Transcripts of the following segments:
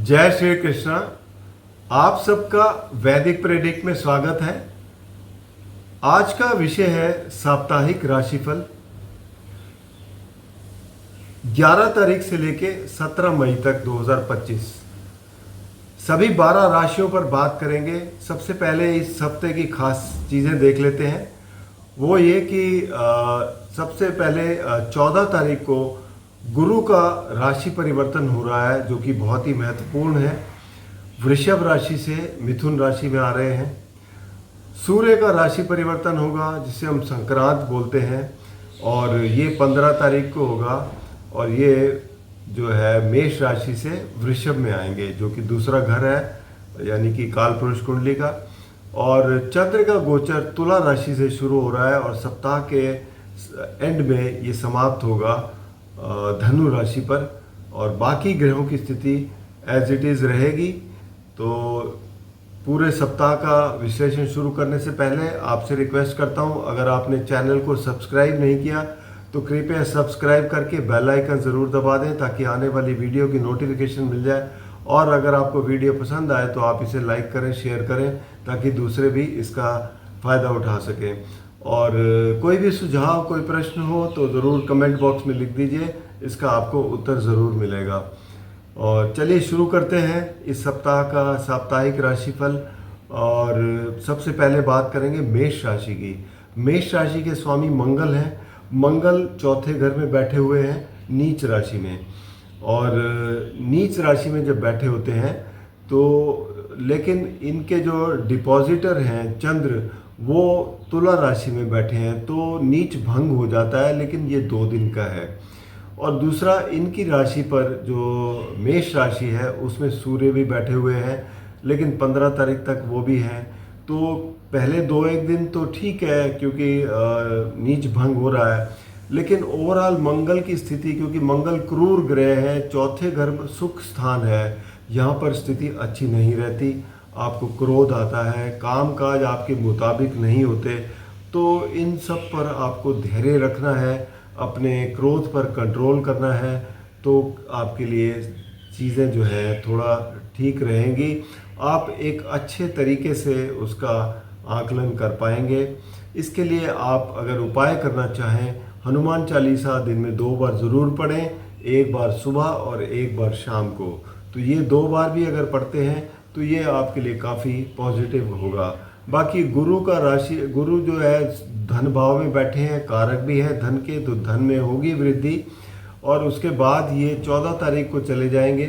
जय श्री कृष्णा। आप सबका वैदिक प्रेडिक्ट में स्वागत है। आज का विषय है साप्ताहिक राशिफल 11 तारीख से लेके 17 मई तक 2025। सभी 12 राशियों पर बात करेंगे। सबसे पहले इस हफ्ते की खास चीज़ें देख लेते हैं। वो ये कि सबसे पहले 14 तारीख को गुरु का राशि परिवर्तन हो रहा है, जो कि बहुत ही महत्वपूर्ण है। वृषभ राशि से मिथुन राशि में आ रहे हैं। सूर्य का राशि परिवर्तन होगा, जिसे हम संक्रांत बोलते हैं, और ये 15 तारीख को होगा। और ये जो है मेष राशि से वृषभ में आएंगे, जो कि दूसरा घर है, यानी कि काल पुरुष कुंडली का। और चंद्र का गोचर तुला राशि से शुरू हो रहा है और सप्ताह के एंड में ये समाप्त होगा धनु राशि पर, और बाकी ग्रहों की स्थिति एज इट इज़ रहेगी। तो पूरे सप्ताह का विश्लेषण शुरू करने से पहले आपसे रिक्वेस्ट करता हूं, अगर आपने चैनल को सब्सक्राइब नहीं किया तो कृपया सब्सक्राइब करके बेल आइकन ज़रूर दबा दें, ताकि आने वाली वीडियो की नोटिफिकेशन मिल जाए। और अगर आपको वीडियो पसंद आए तो आप इसे लाइक करें, शेयर करें, ताकि दूसरे भी इसका फ़ायदा उठा सकें। और कोई भी सुझाव, कोई प्रश्न हो तो ज़रूर कमेंट बॉक्स में लिख दीजिए, इसका आपको उत्तर ज़रूर मिलेगा। और चलिए शुरू करते हैं इस सप्ताह का साप्ताहिक राशिफल। और सबसे पहले बात करेंगे मेष राशि की। मेष राशि के स्वामी मंगल हैं। मंगल चौथे घर में बैठे हुए हैं नीच राशि में। और नीच राशि में जब बैठे होते हैं तो लेकिन इनके जो डिपॉजिटर हैं चंद्र, वो तुला राशि में बैठे हैं, तो नीच भंग हो जाता है, लेकिन ये 2 दिन का है। और दूसरा, इनकी राशि पर जो मेष राशि है उसमें सूर्य भी बैठे हुए हैं, लेकिन 15 तारीख तक वो भी हैं। तो पहले 2-1 दिन तो ठीक है, क्योंकि नीच भंग हो रहा है, लेकिन ओवरऑल मंगल की स्थिति, क्योंकि मंगल क्रूर ग्रह है, चौथे घर में सुख स्थान है, यहाँ पर स्थिति अच्छी नहीं रहती। आपको क्रोध आता है, काम काज आपके मुताबिक नहीं होते। तो इन सब पर आपको धैर्य रखना है, अपने क्रोध पर कंट्रोल करना है, तो आपके लिए चीज़ें जो है थोड़ा ठीक रहेंगी। आप एक अच्छे तरीके से उसका आकलन कर पाएंगे। इसके लिए आप अगर उपाय करना चाहें, हनुमान चालीसा दिन में 2 बार ज़रूर पढ़ें, 1 बार सुबह और 1 बार शाम को। तो ये 2 बार भी अगर पढ़ते हैं तो ये आपके लिए काफ़ी पॉजिटिव होगा। बाकी गुरु का राशि, गुरु जो है धन भाव में बैठे हैं, कारक भी है धन के, तो धन में होगी वृद्धि। और उसके बाद ये 14 तारीख को चले जाएंगे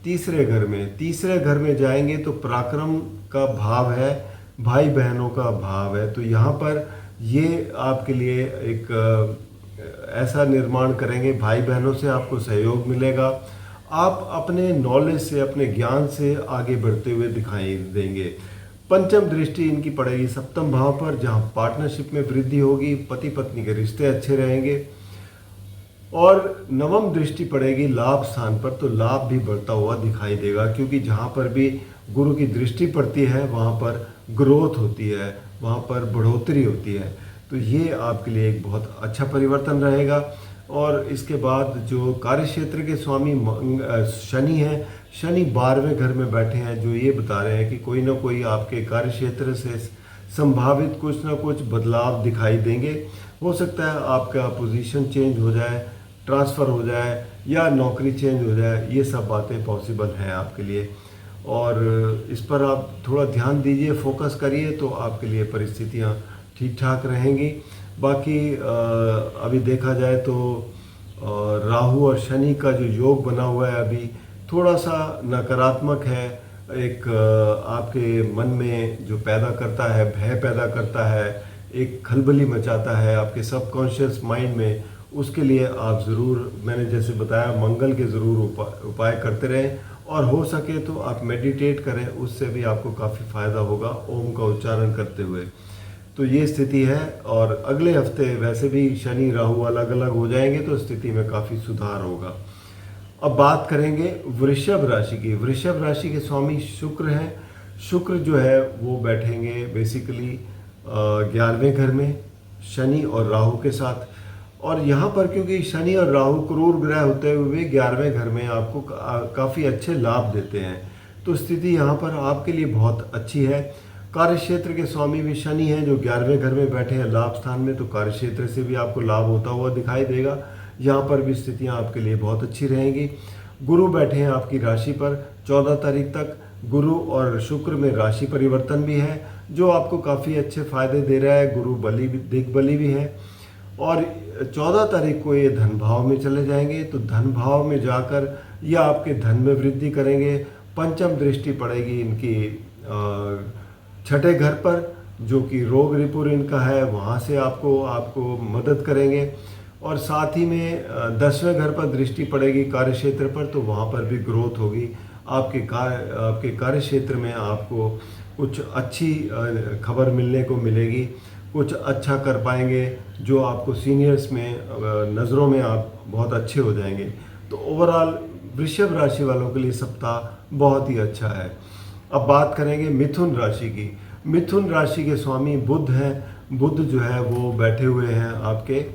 तीसरे घर में। तीसरे घर में जाएंगे तो पराक्रम का भाव है, भाई बहनों का भाव है। तो यहाँ पर ये आपके लिए एक ऐसा निर्माण करेंगे, भाई बहनों से आपको सहयोग मिलेगा। आप अपने नॉलेज से, अपने ज्ञान से आगे बढ़ते हुए दिखाई देंगे। पंचम दृष्टि इनकी पड़ेगी सप्तम भाव पर, जहाँ पार्टनरशिप में वृद्धि होगी, पति पत्नी के रिश्ते अच्छे रहेंगे। और नवम दृष्टि पड़ेगी लाभ स्थान पर, तो लाभ भी बढ़ता हुआ दिखाई देगा, क्योंकि जहाँ पर भी गुरु की दृष्टि पड़ती है वहाँ पर ग्रोथ होती है, वहाँ पर बढ़ोतरी होती है। तो ये आपके लिए एक बहुत अच्छा परिवर्तन रहेगा। और इसके बाद जो कार्य क्षेत्र के स्वामी शनि हैं, शनि 12वें घर में बैठे हैं, जो ये बता रहे हैं कि कोई ना कोई आपके कार्य क्षेत्र से संभावित कुछ ना कुछ बदलाव दिखाई देंगे। हो सकता है आपका पोजीशन चेंज हो जाए, ट्रांसफ़र हो जाए, या नौकरी चेंज हो जाए। ये सब बातें पॉसिबल हैं आपके लिए, और इस पर आप थोड़ा ध्यान दीजिए, फोकस करिए, तो आपके लिए परिस्थितियाँ ठीक ठाक रहेंगी। बाकी अभी देखा जाए तो राहु और शनि का जो योग बना हुआ है अभी थोड़ा सा नकारात्मक है। एक आपके मन में जो पैदा करता है, भय पैदा करता है, एक खलबली मचाता है आपके सबकॉन्शियस माइंड में। उसके लिए आप ज़रूर, मैंने जैसे बताया, मंगल के ज़रूर उपाय करते रहें। और हो सके तो आप मेडिटेट करें, उससे भी आपको काफ़ी फ़ायदा होगा ओम का उच्चारण करते हुए। तो ये स्थिति है। और अगले हफ्ते वैसे भी शनि राहु अलग अलग हो जाएंगे, तो स्थिति में काफ़ी सुधार होगा। अब बात करेंगे वृषभ राशि की। वृषभ राशि के स्वामी शुक्र हैं। शुक्र जो है वो बैठेंगे बेसिकली 11वें घर में शनि और राहु के साथ। और यहाँ पर क्योंकि शनि और राहु क्रूर ग्रह होते हुए 11वें घर में आपको काफ़ी अच्छे लाभ देते हैं, तो स्थिति यहाँ पर आपके लिए बहुत अच्छी है। कार्य क्षेत्र के स्वामी भी शनि हैं जो 11वें घर में बैठे हैं लाभ स्थान में, तो कार्य क्षेत्र से भी आपको लाभ होता हुआ दिखाई देगा। यहाँ पर भी स्थितियाँ आपके लिए बहुत अच्छी रहेंगी। गुरु बैठे हैं आपकी राशि पर 14 तारीख तक। गुरु और शुक्र में राशि परिवर्तन भी है जो आपको काफ़ी अच्छे फायदे दे रहा है। गुरु बली भी दिग्बली भी है और 14 तारीख को ये धन भाव में चले जाएंगे, तो धन भाव में जाकर ये आपके धन में वृद्धि करेंगे। पंचम दृष्टि पड़ेगी इनकी छठे घर पर जो कि रोग रिपुर इनका है, वहाँ से आपको मदद करेंगे। और साथ ही में 10वें घर पर दृष्टि पड़ेगी कार्य क्षेत्र पर, तो वहाँ पर भी ग्रोथ होगी। आपके कार्य क्षेत्र में आपको कुछ अच्छी खबर मिलने को मिलेगी, कुछ अच्छा कर पाएंगे जो आपको सीनियर्स में नज़रों में आप बहुत अच्छे हो जाएंगे। तो ओवरऑल वृषभ राशि वालों के लिए सप्ताह बहुत ही अच्छा है। अब बात करेंगे मिथुन राशि की। मिथुन राशि के स्वामी बुध हैं। बुध जो है वो बैठे हुए हैं आपके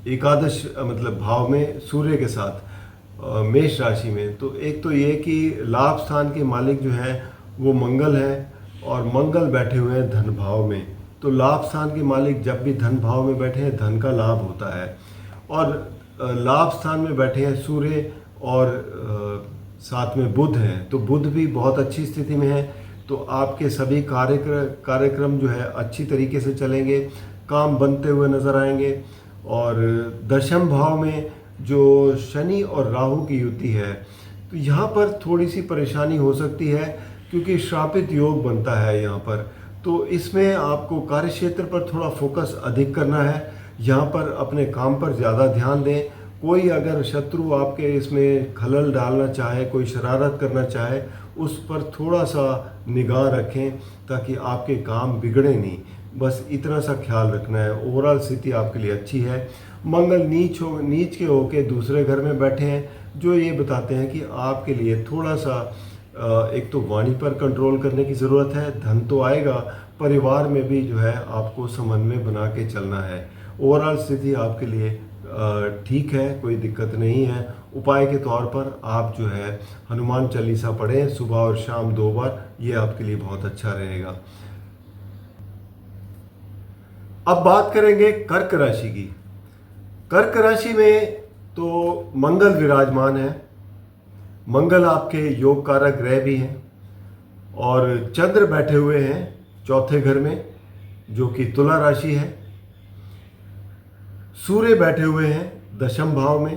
एकादश मतलब भाव में सूर्य के साथ मेष राशि में। तो एक तो ये कि लाभ स्थान के मालिक जो हैं वो मंगल हैं और मंगल बैठे हुए हैं धन भाव में। तो लाभ स्थान के मालिक जब भी धन भाव में बैठे हैं धन का लाभ होता है। और लाभ स्थान में बैठे हैं सूर्य और साथ में बुध हैं, तो बुध भी बहुत अच्छी स्थिति में है। तो आपके सभी कार्यक्रम जो है अच्छी तरीके से चलेंगे, काम बनते हुए नजर आएंगे। और दशम भाव में जो शनि और राहु की युति है, तो यहाँ पर थोड़ी सी परेशानी हो सकती है क्योंकि श्रापित योग बनता है यहाँ पर। तो इसमें आपको कार्य क्षेत्र पर थोड़ा फोकस अधिक करना है। यहाँ पर अपने काम पर ज़्यादा ध्यान दें। कोई अगर शत्रु आपके इसमें खलल डालना चाहे, कोई शरारत करना चाहे, उस पर थोड़ा सा निगाह रखें ताकि आपके काम बिगड़े नहीं। बस इतना सा ख्याल रखना है। ओवरऑल स्थिति आपके लिए अच्छी है। मंगल नीच के होके दूसरे घर में बैठे हैं जो ये बताते हैं कि आपके लिए थोड़ा सा एक तो वाणी पर कंट्रोल करने की ज़रूरत है। धन तो आएगा, परिवार में भी जो है आपको समन्वय बना के चलना है। ओवरऑल स्थिति आपके लिए ठीक है, कोई दिक्कत नहीं है। उपाय के तौर पर आप जो है हनुमान चालीसा पढ़ें सुबह और शाम 2 बार, ये आपके लिए बहुत अच्छा रहेगा। अब बात करेंगे कर्क राशि की। कर्क राशि में तो मंगल विराजमान है। मंगल आपके योग कारक ग्रह भी हैं और चंद्र बैठे हुए हैं चौथे घर में जो कि तुला राशि है। सूर्य बैठे हुए हैं दशम भाव में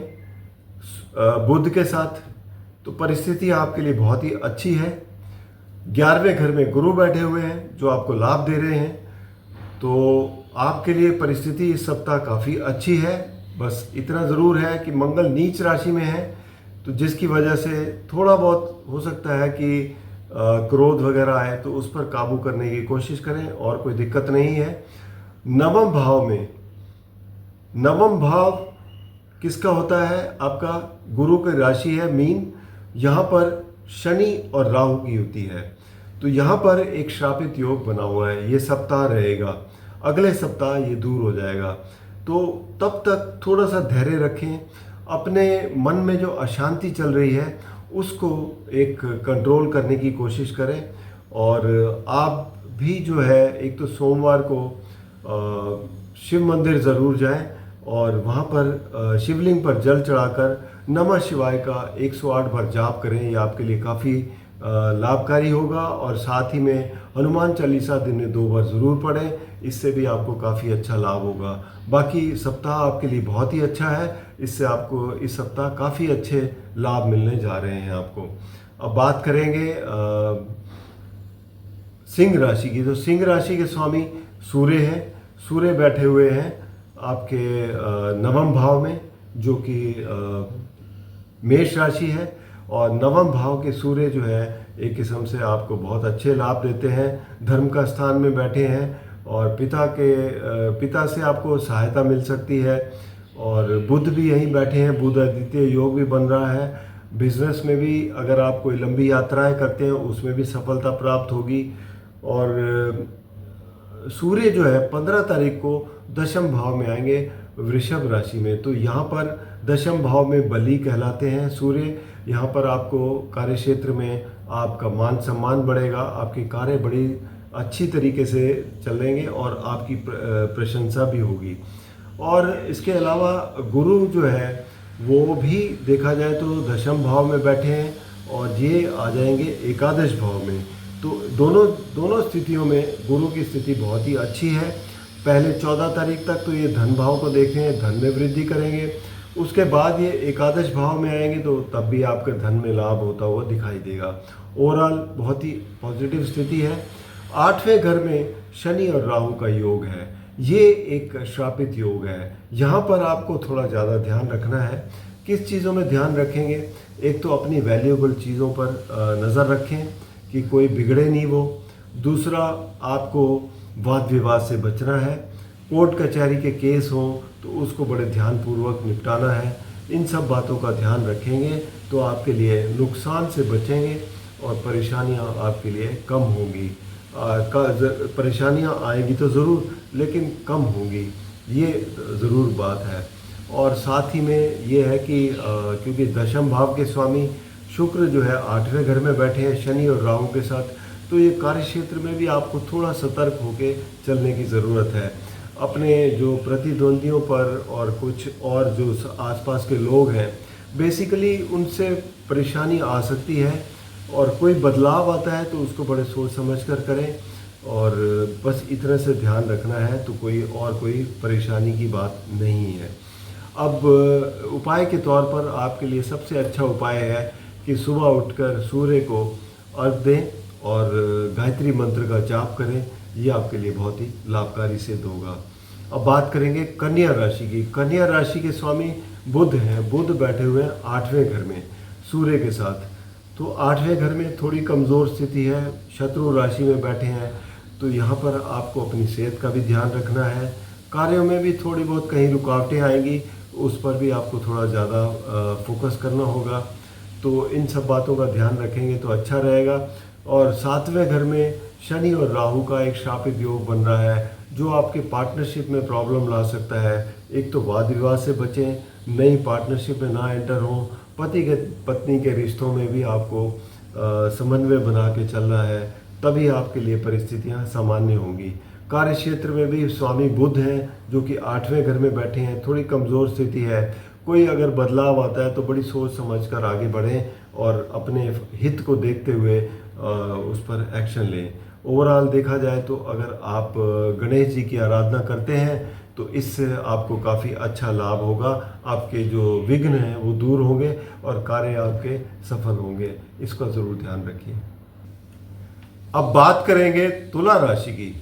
बुध के साथ। तो परिस्थिति आपके लिए बहुत ही अच्छी है। 11वें घर में गुरु बैठे हुए हैं जो आपको लाभ दे रहे हैं। तो आपके लिए परिस्थिति इस सप्ताह काफ़ी अच्छी है। बस इतना ज़रूर है कि मंगल नीच राशि में है, तो जिसकी वजह से थोड़ा बहुत हो सकता है कि क्रोध वगैरह आए, तो उस पर काबू करने की कोशिश करें और कोई दिक्कत नहीं है। नवम भाव में, नवम भाव किसका होता है? आपका गुरु की राशि है मीन। यहाँ पर शनि और राहु की युति है, तो यहाँ पर एक श्रापित योग बना हुआ है। ये सप्ताह रहेगा, अगले सप्ताह ये दूर हो जाएगा। तो तब तक थोड़ा सा धैर्य रखें। अपने मन में जो अशांति चल रही है उसको एक कंट्रोल करने की कोशिश करें। और आप भी जो है एक तो सोमवार को शिव मंदिर ज़रूर जाएं और वहाँ पर शिवलिंग पर जल चढ़ाकर नमः शिवाय का 108 बार जाप करें। ये आपके लिए काफ़ी लाभकारी होगा। और साथ ही में हनुमान चालीसा दिन में 2 बार ज़रूर पढ़ें, इससे भी आपको काफ़ी अच्छा लाभ होगा। बाकी सप्ताह आपके लिए बहुत ही अच्छा है। इससे आपको इस सप्ताह काफ़ी अच्छे लाभ मिलने जा रहे हैं आपको। अब बात करेंगे सिंह राशि की। तो सिंह राशि के स्वामी सूर्य हैं। सूर्य बैठे हुए हैं आपके नवम भाव में जो कि मेष राशि है। और नवम भाव के सूर्य जो है एक किस्म से आपको बहुत अच्छे लाभ देते हैं। धर्म का स्थान में बैठे हैं और पिता से आपको सहायता मिल सकती है। और बुध भी यहीं बैठे हैं, बुध आदित्य योग भी बन रहा है। बिजनेस में भी अगर आप कोई लंबी यात्राएं करते हैं उसमें भी सफलता प्राप्त होगी। और सूर्य जो है 15 तारीख को दशम भाव में आएंगे वृषभ राशि में। तो यहाँ पर दशम भाव में बली कहलाते हैं सूर्य। यहाँ पर आपको कार्य क्षेत्र में आपका मान सम्मान बढ़ेगा, आपके कार्य बड़ी अच्छी तरीके से चलेंगे और आपकी प्रशंसा भी होगी। और इसके अलावा गुरु जो है वो भी देखा जाए तो दशम भाव में बैठे हैं और ये आ जाएंगे एकादश भाव में। तो दोनों स्थितियों में गुरु की स्थिति बहुत ही अच्छी है। पहले 14 तारीख तक तो ये धन भाव को देखें, धन में वृद्धि करेंगे। उसके बाद ये एकादश भाव में आएंगे तो तब भी आपके धन में लाभ होता हुआ दिखाई देगा। ओवरऑल बहुत ही पॉजिटिव स्थिति है। 8वें घर में शनि और राहु का योग है, ये एक श्रापित योग है। यहाँ पर आपको थोड़ा ज़्यादा ध्यान रखना है। किस चीज़ों में ध्यान रखेंगे? एक तो अपनी वैल्यूएबल चीज़ों पर नज़र रखें कि कोई बिगड़े नहीं वो। दूसरा, आपको वाद विवाद से बचना है। कोर्ट कचहरी के केस हों तो उसको बड़े ध्यानपूर्वक निपटाना है। इन सब बातों का ध्यान रखेंगे तो आपके लिए नुकसान से बचेंगे और परेशानियां आपके लिए कम होंगी। परेशानियां आएंगी तो ज़रूर, लेकिन कम होंगी, ये ज़रूर बात है। और साथ ही में ये है कि क्योंकि दशम भाव के स्वामी शुक्र जो है 8वें घर में बैठे हैं शनि और राहु के साथ, तो ये कार्य क्षेत्र में भी आपको थोड़ा सतर्क होकर चलने की ज़रूरत है। अपने जो प्रतिद्वंदियों पर और कुछ और जो आसपास के लोग हैं, बेसिकली उनसे परेशानी आ सकती है और कोई बदलाव आता है तो उसको बड़े सोच समझ कर करें और बस इतने से ध्यान रखना है, तो कोई परेशानी की बात नहीं है। अब उपाय के तौर पर आपके लिए सबसे अच्छा उपाय है कि सुबह उठकर सूर्य को अर्घ दें और गायत्री मंत्र का जाप करें। ये आपके लिए बहुत ही लाभकारी सिद्ध होगा। अब बात करेंगे कन्या राशि की। कन्या राशि के स्वामी बुध हैं। बुध बैठे हुए हैं 8वें घर में सूर्य के साथ। तो 8वें घर में थोड़ी कमज़ोर स्थिति है, शत्रु राशि में बैठे हैं। तो यहाँ पर आपको अपनी सेहत का भी ध्यान रखना है। कार्यों में भी थोड़ी बहुत कहीं रुकावटें आएंगी, उस पर भी आपको थोड़ा ज़्यादा फोकस करना होगा। तो इन सब बातों का ध्यान रखेंगे तो अच्छा रहेगा। और 7वें घर में शनि और राहु का एक शापित योग बन रहा है जो आपके पार्टनरशिप में प्रॉब्लम ला सकता है। एक तो वाद विवाद से बचें, नई पार्टनरशिप में ना एंटर हों। पति के पत्नी के रिश्तों में भी आपको समन्वय बना के चलना है, तभी आपके लिए परिस्थितियां सामान्य होंगी। कार्य क्षेत्र में भी स्वामी बुध हैं जो कि 8वें घर में बैठे हैं। थोड़ी कमज़ोर स्थिति है। कोई अगर बदलाव आता है तो बड़ी सोच समझकर आगे बढ़ें और अपने हित को देखते हुए उस पर एक्शन लें। ओवरऑल देखा जाए तो अगर आप गणेश जी की आराधना करते हैं तो इससे आपको काफ़ी अच्छा लाभ होगा। आपके जो विघ्न हैं वो दूर होंगे और कार्य आपके सफल होंगे। इसका ज़रूर ध्यान रखिए। अब बात करेंगे तुला राशि की।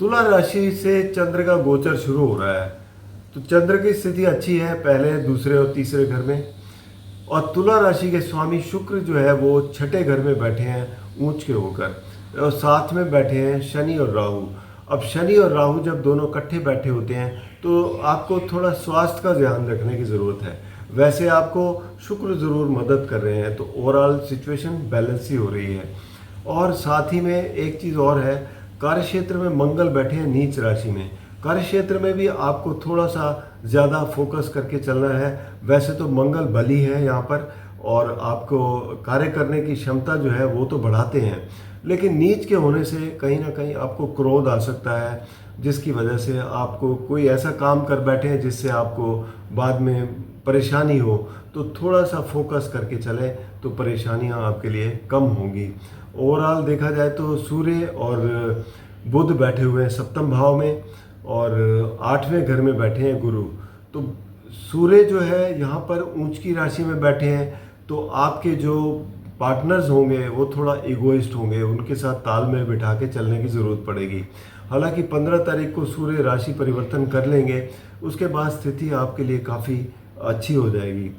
तुला राशि से चंद्र का गोचर शुरू हो रहा है। तो चंद्र की स्थिति अच्छी है पहले, दूसरे और तीसरे घर में। और तुला राशि के स्वामी शुक्र जो है वो 6ठे घर में बैठे हैं ऊंच के होकर, और साथ में बैठे हैं शनि और राहु। अब शनि और राहु जब दोनों इकट्ठे बैठे होते हैं तो आपको थोड़ा स्वास्थ्य का ध्यान रखने की ज़रूरत है। वैसे आपको शुक्र ज़रूर मदद कर रहे हैं, तो ओवरऑल सिचुएशन बैलेंस ही हो रही है। और साथ ही में एक चीज़ और है, कार्यक्षेत्र में मंगल बैठे हैं नीच राशि में। कार्यक्षेत्र में भी आपको थोड़ा सा ज़्यादा फोकस करके चलना है। वैसे तो मंगल बली है यहाँ पर और आपको कार्य करने की क्षमता जो है वो तो बढ़ाते हैं, लेकिन नीच के होने से कहीं ना कहीं आपको क्रोध आ सकता है, जिसकी वजह से आपको कोई ऐसा काम कर बैठे हैं जिससे आपको बाद में परेशानी हो। तो थोड़ा सा फोकस करके चलें तो परेशानियां आपके लिए कम होंगी। ओवरऑल देखा जाए तो सूर्य और बुध बैठे हुए हैं सप्तम भाव में और 8वें घर में बैठे हैं गुरु। तो सूर्य जो है यहाँ पर ऊंच की राशि में बैठे हैं, तो आपके जो पार्टनर्स होंगे वो थोड़ा इगोइस्ट होंगे, उनके साथ तालमेल बिठा के चलने की ज़रूरत पड़ेगी। हालांकि 15 तारीख को सूर्य राशि परिवर्तन कर लेंगे, उसके बाद स्थिति आपके लिए काफ़ी अच्छी हो जाएगी।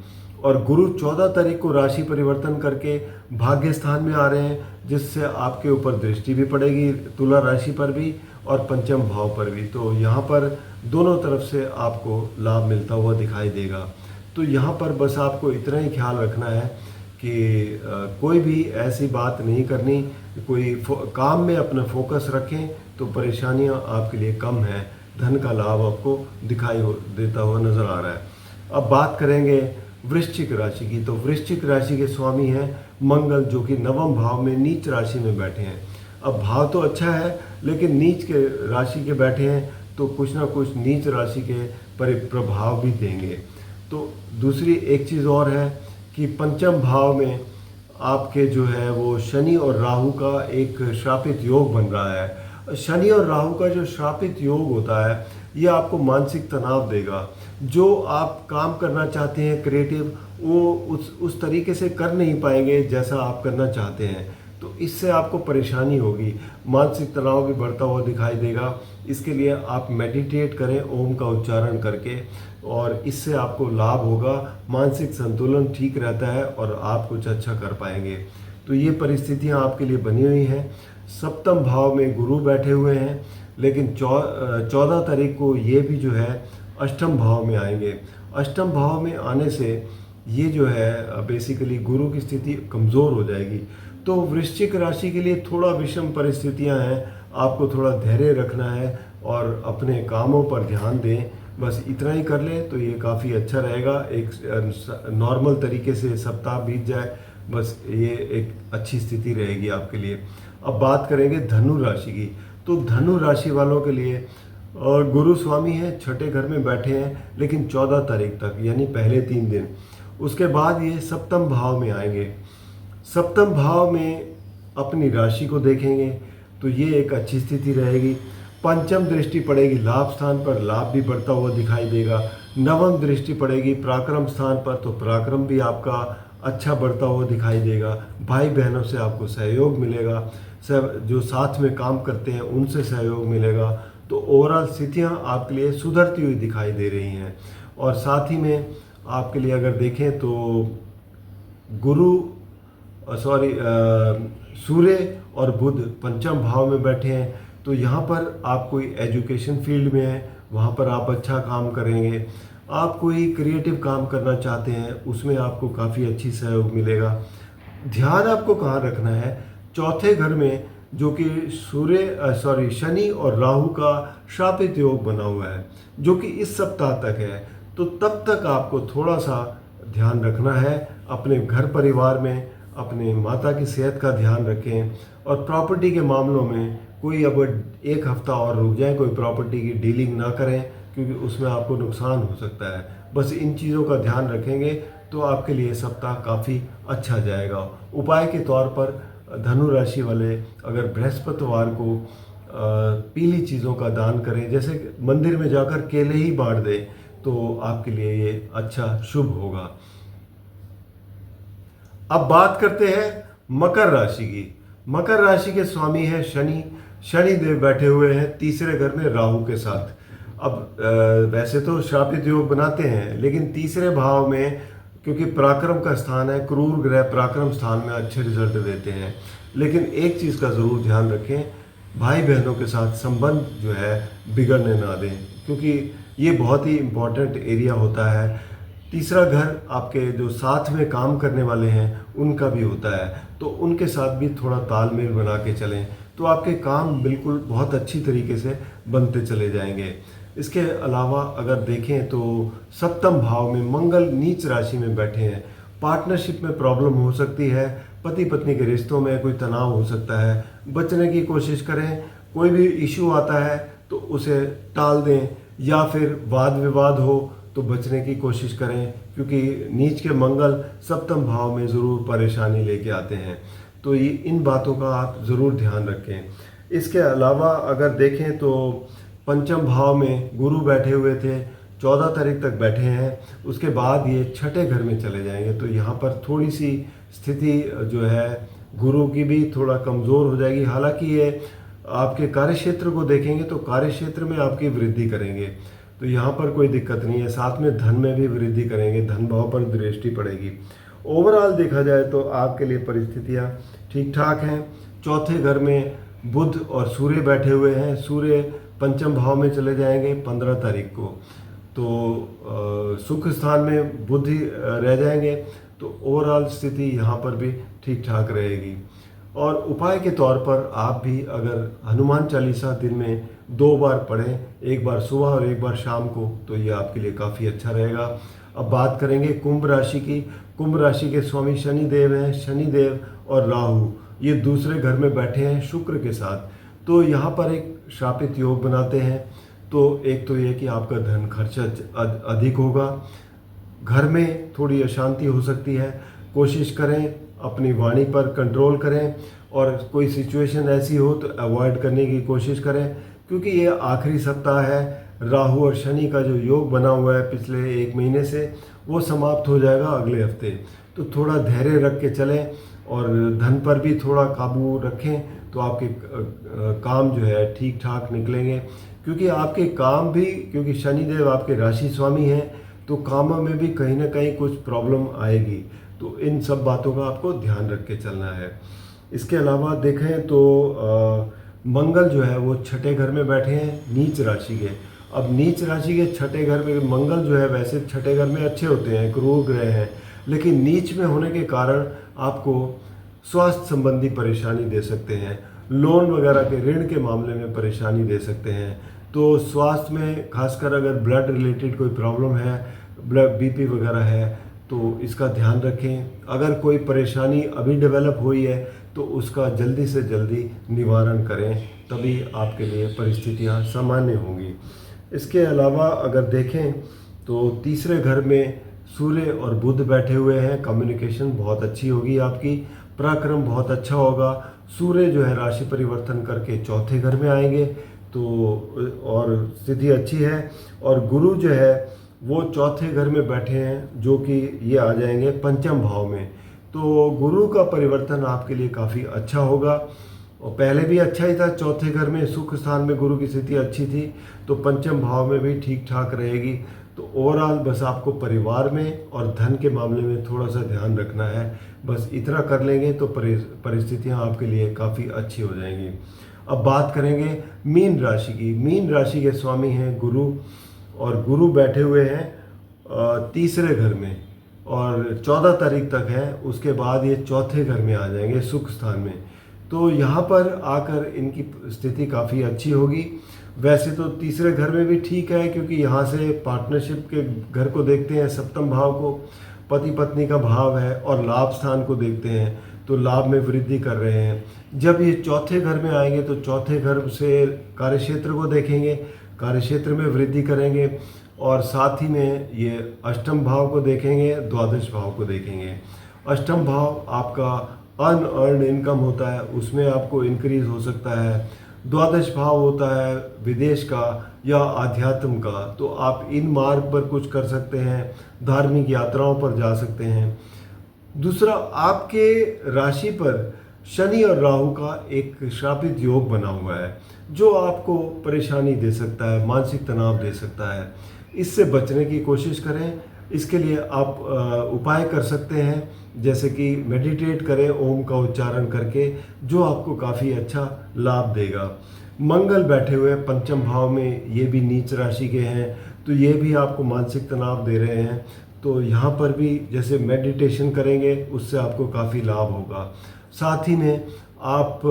और गुरु 14 तारीख को राशि परिवर्तन करके भाग्य स्थान में आ रहे हैं, जिससे आपके ऊपर दृष्टि भी पड़ेगी तुला राशि पर भी और पंचम भाव पर भी। तो यहाँ पर दोनों तरफ से आपको लाभ मिलता हुआ दिखाई देगा। तो यहाँ पर बस आपको इतना ही ख्याल रखना है कि कोई भी ऐसी बात नहीं करनी, कोई काम में अपना फोकस रखें, तो परेशानियां आपके लिए कम हैं, धन का लाभ आपको देता हुआ नज़र आ रहा है। अब बात करेंगे वृश्चिक राशि की। तो वृश्चिक राशि के स्वामी हैं मंगल, जो कि नवम भाव में नीच राशि में बैठे हैं। अब भाव तो अच्छा है, लेकिन नीच के राशि के बैठे हैं तो कुछ ना कुछ नीच राशि के प्रभाव भी देंगे। तो दूसरी एक चीज़ और है कि पंचम भाव में आपके जो है वो शनि और राहु का एक श्रापित योग बन रहा है। शनि और राहु का जो श्रापित योग होता है, ये आपको मानसिक तनाव देगा। जो आप काम करना चाहते हैं क्रिएटिव, वो उस तरीके से कर नहीं पाएंगे जैसा आप करना चाहते हैं। तो इससे आपको परेशानी होगी, मानसिक तनाव भी बढ़ता हुआ दिखाई देगा। इसके लिए आप मेडिटेट करें ओम का उच्चारण करके, और इससे आपको लाभ होगा, मानसिक संतुलन ठीक रहता है और आप कुछ अच्छा कर पाएंगे। तो ये परिस्थितियाँ आपके लिए बनी हुई हैं। सप्तम भाव में गुरु बैठे हुए हैं, लेकिन 14 तारीख को ये भी जो है अष्टम भाव में आएंगे। अष्टम भाव में आने से ये जो है बेसिकली गुरु की स्थिति कमज़ोर हो जाएगी। तो वृश्चिक राशि के लिए थोड़ा विषम परिस्थितियां हैं, आपको थोड़ा धैर्य रखना है और अपने कामों पर ध्यान दें। बस इतना ही कर ले तो ये काफ़ी अच्छा रहेगा। एक नॉर्मल तरीके से सप्ताह बीत जाए, बस ये एक अच्छी स्थिति रहेगी आपके लिए। अब बात करेंगे धनु राशि की। तो धनु राशि वालों के लिए गुरु स्वामी हैं, छठे घर में बैठे हैं, लेकिन 14 तारीख तक, यानी पहले 3 दिन। उसके बाद ये सप्तम भाव में आएंगे। सप्तम भाव में अपनी राशि को देखेंगे तो ये एक अच्छी स्थिति रहेगी। पंचम दृष्टि पड़ेगी लाभ स्थान पर, लाभ भी बढ़ता हुआ दिखाई देगा। नवम दृष्टि पड़ेगी पराक्रम स्थान पर, तो पराक्रम भी आपका अच्छा बढ़ता हुआ दिखाई देगा। भाई बहनों से आपको सहयोग मिलेगा, सब जो साथ में काम करते हैं उनसे सहयोग मिलेगा। तो ओवरऑल स्थितियाँ आपके लिए सुधरती हुई दिखाई दे रही हैं। और साथ ही में आपके लिए अगर देखें तो सूर्य और बुध पंचम भाव में बैठे हैं। तो यहाँ पर आप कोई एजुकेशन फील्ड में हैं, वहाँ पर आप अच्छा काम करेंगे। आप कोई क्रिएटिव काम करना चाहते हैं, उसमें आपको काफ़ी अच्छी सहयोग मिलेगा। ध्यान आपको कहाँ रखना है, चौथे घर में, जो कि शनि और राहु का शापित योग बना हुआ है, जो कि इस सप्ताह तक है। तो तब तक आपको थोड़ा सा ध्यान रखना है अपने घर परिवार में, अपने माता की सेहत का ध्यान रखें। और प्रॉपर्टी के मामलों में कोई अब 1 हफ्ता और रुक जाए, कोई प्रॉपर्टी की डीलिंग ना करें, क्योंकि उसमें आपको नुकसान हो सकता है। बस इन चीज़ों का ध्यान रखेंगे तो आपके लिए सप्ताह काफ़ी अच्छा जाएगा। उपाय के तौर पर धनु राशि वाले अगर बृहस्पतिवार को पीली चीज़ों का दान करें, जैसे मंदिर में जाकर केले ही बांट दें, तो आपके लिए ये अच्छा शुभ होगा। अब बात करते हैं मकर राशि की। मकर राशि के स्वामी हैं शनि। शनि देव बैठे हुए हैं तीसरे घर में राहु के साथ। अब वैसे तो श्रापित योग बनाते हैं, लेकिन तीसरे भाव में, क्योंकि पराक्रम का स्थान है, क्रूर ग्रह पराक्रम स्थान में अच्छे रिजल्ट देते हैं। लेकिन एक चीज़ का ज़रूर ध्यान रखें, भाई बहनों के साथ संबंध जो है बिगड़ने ना दें, क्योंकि ये बहुत ही इम्पोर्टेंट एरिया होता है। तीसरा घर आपके जो साथ में काम करने वाले हैं उनका भी होता है, तो उनके साथ भी थोड़ा तालमेल बना के चलें, तो आपके काम बिल्कुल बहुत अच्छी तरीके से बनते चले जाएंगे। इसके अलावा अगर देखें तो सप्तम भाव में मंगल नीच राशि में बैठे हैं। पार्टनरशिप में प्रॉब्लम हो सकती है, पति पत्नी के रिश्तों में कोई तनाव हो सकता है, बचने की कोशिश करें। कोई भी इशू आता है तो उसे टाल दें, या फिर वाद विवाद हो तो बचने की कोशिश करें, क्योंकि नीच के मंगल सप्तम भाव में ज़रूर परेशानी लेके आते हैं। तो ये इन बातों का आप ज़रूर ध्यान रखें। इसके अलावा अगर देखें तो पंचम भाव में गुरु बैठे हुए थे, 14 तारीख तक बैठे हैं। उसके बाद ये छठे घर में चले जाएंगे, तो यहाँ पर थोड़ी सी स्थिति जो है गुरु की भी थोड़ा कमज़ोर हो जाएगी। हालांकि ये आपके कार्यक्षेत्र को देखेंगे तो कार्यक्षेत्र में आपकी वृद्धि करेंगे, तो यहाँ पर कोई दिक्कत नहीं है। साथ में धन में भी वृद्धि करेंगे, धन भाव पर दृष्टि पड़ेगी। ओवरऑल देखा जाए तो आपके लिए परिस्थितियाँ ठीक ठाक हैं। चौथे घर में बुध और सूर्य बैठे हुए हैं। सूर्य पंचम भाव में चले जाएंगे 15 तारीख को, तो सुख स्थान में बुध ही रह जाएंगे, तो ओवरऑल स्थिति यहाँ पर भी ठीक ठाक रहेगी। और उपाय के तौर पर आप भी अगर हनुमान चालीसा दिन में 2 बार पढ़ें, एक बार सुबह और एक बार शाम को, तो ये आपके लिए काफ़ी अच्छा रहेगा। अब बात करेंगे कुंभ राशि की। कुंभ राशि के स्वामी शनिदेव हैं। शनिदेव और राहु ये दूसरे घर में बैठे हैं शुक्र के साथ, तो यहाँ पर एक शापित योग बनाते हैं। तो एक तो ये कि आपका धन खर्चा अधिक होगा, घर में थोड़ी अशांति हो सकती है। कोशिश करें अपनी वाणी पर कंट्रोल करें, और कोई सिचुएशन ऐसी हो तो अवॉइड करने की कोशिश करें, क्योंकि ये आखिरी सप्ताह है। राहु और शनि का जो योग बना हुआ है पिछले 1 महीने से, वो समाप्त हो जाएगा अगले हफ्ते। तो थोड़ा धैर्य रख के चलें और धन पर भी थोड़ा काबू रखें, तो आपके काम जो है ठीक ठाक निकलेंगे। क्योंकि आपके काम भी, क्योंकि शनिदेव आपके राशि स्वामी हैं, तो कामों में भी कहीं ना कहीं कुछ प्रॉब्लम आएगी। तो इन सब बातों का आपको ध्यान रख के चलना है। इसके अलावा देखें तो मंगल जो है वो छठे घर में बैठे हैं नीच राशि के। अब नीच राशि के छठे घर में मंगल जो है, वैसे छठे घर में अच्छे होते हैं, क्रूर ग्रह हैं, लेकिन नीच में होने के कारण आपको स्वास्थ्य संबंधी परेशानी दे सकते हैं। लोन वगैरह के ऋण के मामले में परेशानी दे सकते हैं। तो स्वास्थ्य में खासकर अगर ब्लड रिलेटेड कोई प्रॉब्लम है, ब्लड बीपी वगैरह है, तो इसका ध्यान रखें। अगर कोई परेशानी अभी डेवलप हुई है तो उसका जल्दी से जल्दी निवारण करें, तभी आपके लिए परिस्थितियां सामान्य होंगी। इसके अलावा अगर देखें तो तीसरे घर में सूर्य और बुध बैठे हुए हैं। कम्युनिकेशन बहुत अच्छी होगी आपकी, पराक्रम बहुत अच्छा होगा। सूर्य जो है राशि परिवर्तन करके चौथे घर में आएंगे, तो और स्थिति अच्छी है। और गुरु जो है वो चौथे घर में बैठे हैं, जो कि ये आ जाएंगे पंचम भाव में। तो गुरु का परिवर्तन आपके लिए काफ़ी अच्छा होगा, और पहले भी अच्छा ही था। चौथे घर में सुख स्थान में गुरु की स्थिति अच्छी थी, तो पंचम भाव में भी ठीक ठाक रहेगी। तो ओवरऑल बस आपको परिवार में और धन के मामले में थोड़ा सा ध्यान रखना है। बस इतना कर लेंगे तो परिस्थितियां आपके लिए काफ़ी अच्छी हो जाएंगी। अब बात करेंगे मीन राशि की। मीन राशि के स्वामी हैं गुरु, और गुरु बैठे हुए हैं तीसरे घर में, और 14 तारीख तक है। उसके बाद ये चौथे घर में आ जाएंगे सुख स्थान में। तो यहाँ पर आकर इनकी स्थिति काफ़ी अच्छी होगी। वैसे तो तीसरे घर में भी ठीक है, क्योंकि यहाँ से पार्टनरशिप के घर को देखते हैं, सप्तम भाव को, पति पत्नी का भाव है, और लाभ स्थान को देखते हैं, तो लाभ में वृद्धि कर रहे हैं। जब ये चौथे घर में आएंगे तो चौथे घर से कार्यक्षेत्र को देखेंगे, कार्यक्षेत्र में वृद्धि करेंगे, और साथ ही में ये अष्टम भाव को देखेंगे, द्वादश भाव को देखेंगे। अष्टम भाव आपका अनअर्न्ड इनकम होता है, उसमें आपको इंक्रीज हो सकता है। द्वादश भाव होता है विदेश का या आध्यात्म का, तो आप इन मार्ग पर कुछ कर सकते हैं, धार्मिक यात्राओं पर जा सकते हैं। दूसरा, आपके राशि पर शनि और राहु का एक श्रापित योग बना हुआ है, जो आपको परेशानी दे सकता है, मानसिक तनाव दे सकता है। इससे बचने की कोशिश करें। इसके लिए आप उपाय कर सकते हैं, जैसे कि मेडिटेट करें ओम का उच्चारण करके, जो आपको काफ़ी अच्छा लाभ देगा। मंगल बैठे हुए पंचम भाव में, ये भी नीच राशि के हैं, तो ये भी आपको मानसिक तनाव दे रहे हैं। तो यहाँ पर भी जैसे मेडिटेशन करेंगे उससे आपको काफ़ी लाभ होगा। साथ ही में आप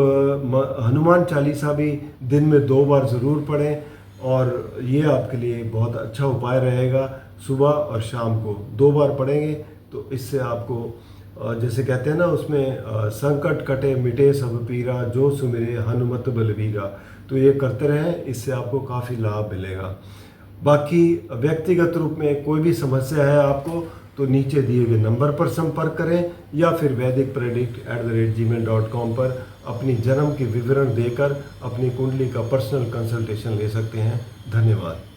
हनुमान चालीसा भी दिन में 2 बार ज़रूर पढ़ें, और ये आपके लिए बहुत अच्छा उपाय रहेगा। सुबह और शाम को 2 बार पढ़ेंगे तो इससे आपको जैसे कहते हैं ना उसमें, संकट कटे मिटे सब पीरा, जो सुमिरे हनुमत बलबीरा, तो ये करते रहें, इससे आपको काफ़ी लाभ मिलेगा। बाकी व्यक्तिगत रूप में कोई भी समस्या है आपको, तो नीचे दिए गए नंबर पर संपर्क करें, या फिर vedicpredict@gmail.com पर अपनी जन्म के विवरण देकर अपनी कुंडली का पर्सनल कंसल्टेशन ले सकते हैं। धन्यवाद।